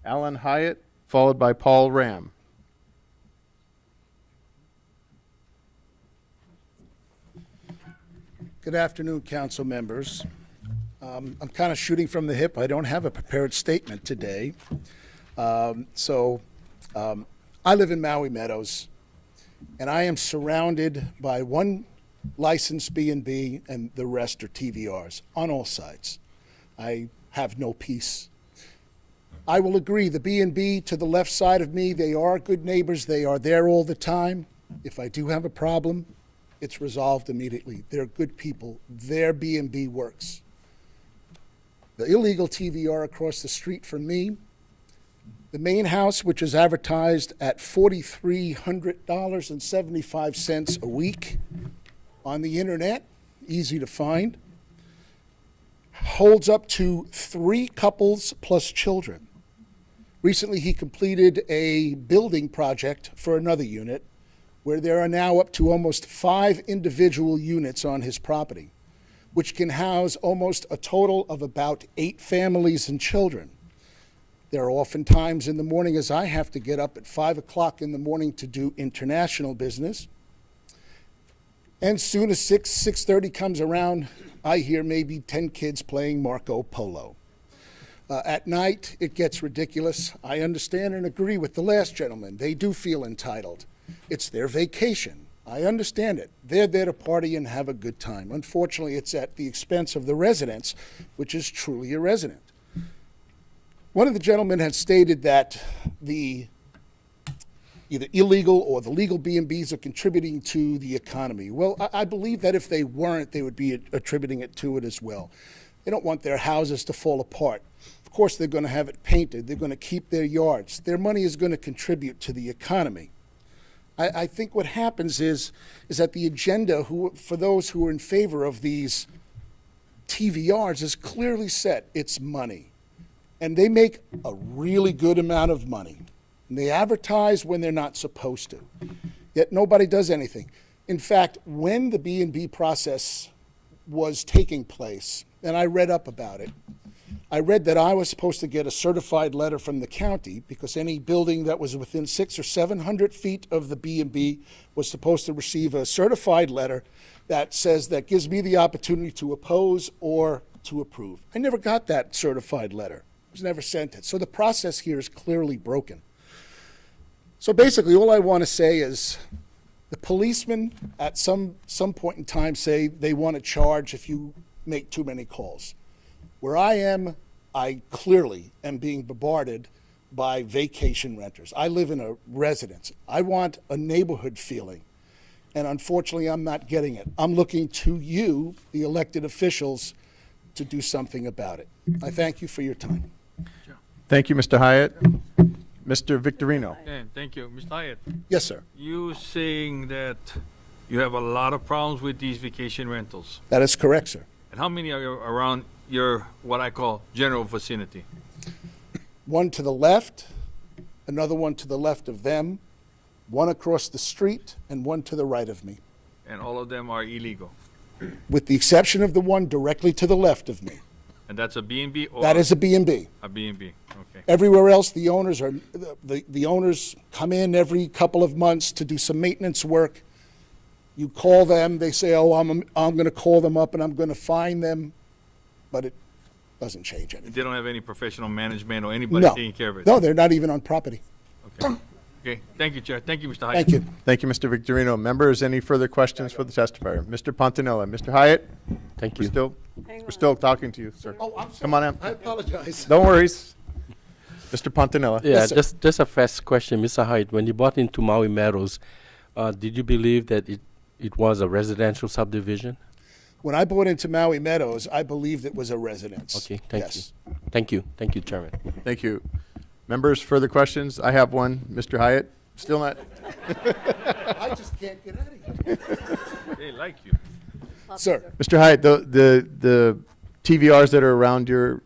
Alan Hyatt, followed by Paul Ram. Good afternoon, council members. I'm kind of shooting from the hip. I don't have a prepared statement today. I live in Maui Meadows, and I am surrounded by one licensed B&B and the rest are TVRs on all sides. I have no peace. I will agree, the B&B to the left side of me, they are good neighbors. They are there all the time. If I do have a problem, it's resolved immediately. They're good people. Their B&B works. The illegal TVR across the street from me, the main house, which is advertised at $4,300.75 a week on the internet, easy to find, holds up to 3 couples plus children. Recently, he completed a building project for another unit where there are now up to almost 5 individual units on his property, which can house almost a total of about 8 families and children. There are often times in the morning as I have to get up at 5 o'clock in the morning to do international business. And soon as 6:30 comes around, I hear maybe 10 kids playing Marco Polo. At night, it gets ridiculous. I understand and agree with the last gentleman. They do feel entitled. It's their vacation. I understand it. They're there to party and have a good time. Unfortunately, it's at the expense of the residents, which is truly a resident. One of the gentlemen had stated that the either illegal or the legal B&Bs are contributing to the economy. Well, I believe that if they weren't, they would be attributing it to it as well. They don't want their houses to fall apart. Of course, they're going to have it painted. They're going to keep their yards. Their money is going to contribute to the economy. I think what happens is that the agenda for those who are in favor of these TVRs is clearly set. It's money. And they make a really good amount of money. And they advertise when they're not supposed to. Yet nobody does anything. In fact, when the B&B process was taking place, and I read up about it, I read that I was supposed to get a certified letter from the county because any building that was within 600 or 700 feet of the B&B was supposed to receive a certified letter that gives me the opportunity to oppose or to approve. I never got that certified letter. I was never sent it. So the process here is clearly broken. So basically, all I want to say is the policemen at some point in time say they want to charge if you make too many calls. Where I am, I clearly am being bombarded by vacation renters. I live in a residence. I want a neighborhood feeling, and unfortunately, I'm not getting it. I'm looking to you, the elected officials, to do something about it. I thank you for your time. Thank you, Mr. Hyatt. Mr. Victorino. Thank you. Mr. Hyatt, Yes, sir. you saying that you have a lot of problems with these vacation rentals. That is correct, sir. And how many are around your, what I call, general vicinity? One to the left, another one to the left of them, one across the street, and one to the right of me, And all of them are illegal. with the exception of the one directly to the left of me. And that's a B&B or That is a B&B. a B&B? Okay. Everywhere else, the owners come in every couple of months to do some maintenance work. You call them, they say, oh, I'm going to call them up and I'm going to fine them, but it doesn't change anything. They don't have any professional management or anybody No, taking care of it? no, they're not even on property. Okay. Okay. Thank you, Chair. Thank you, Mr. Hyatt. Thank you. Thank you, Mr. Victorino. Members, any further questions for the testifier? Mr. Pontanilla. Mr. Hyatt? Thank We're you. still talking to you, sir. Oh, I'm sorry. Come on in. I apologize. Don't worry. Mr. Pontanilla. Yeah, Yes, sir. just a fast question, Mr. Hyde. When you bought into Maui Meadows, did you believe that it was a residential subdivision? When I bought into Maui Meadows, I believed it was a residence. Okay, thank Yes. you. Thank you. Thank you, Chairman. Thank you. Members, further questions? I have one. Mr. Hyatt? Still not? I just can't get out of here. They like you. Sir, Mr. Hyatt, the TVRs that are around your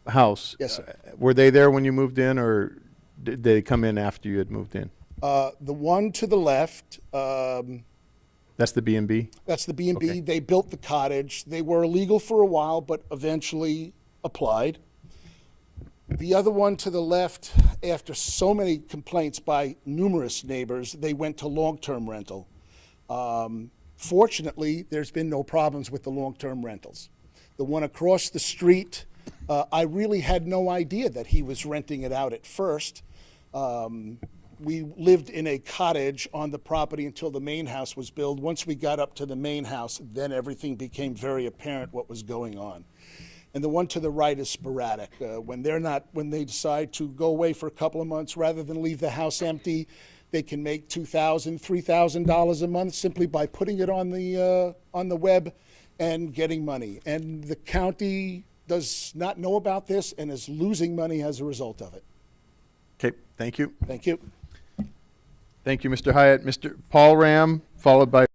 house. Yes, sir. Were they there when you moved in, or did they come in after you had moved in? the one to the left, That's the B&B? that's the B&B. Okay. They built the cottage. They were illegal for a while, but eventually applied. The other one to the left, after so many complaints by numerous neighbors, they went to long-term rental. Fortunately, there's been no problems with the long-term rentals. The one across the street, I really had no idea that he was renting it out at first. We lived in a cottage on the property until the main house was built. Once we got up to the main house, then everything became very apparent what was going on. And the one to the right is sporadic. When they decide to go away for a couple of months, rather than leave the house empty, they can make $2,000, $3,000 a month simply by putting it on the web and getting money. And the county does not know about this and is losing money as a result of it. Okay, thank you. Thank you. Thank you, Mr. Hyatt. Mr. Paul Ram, followed by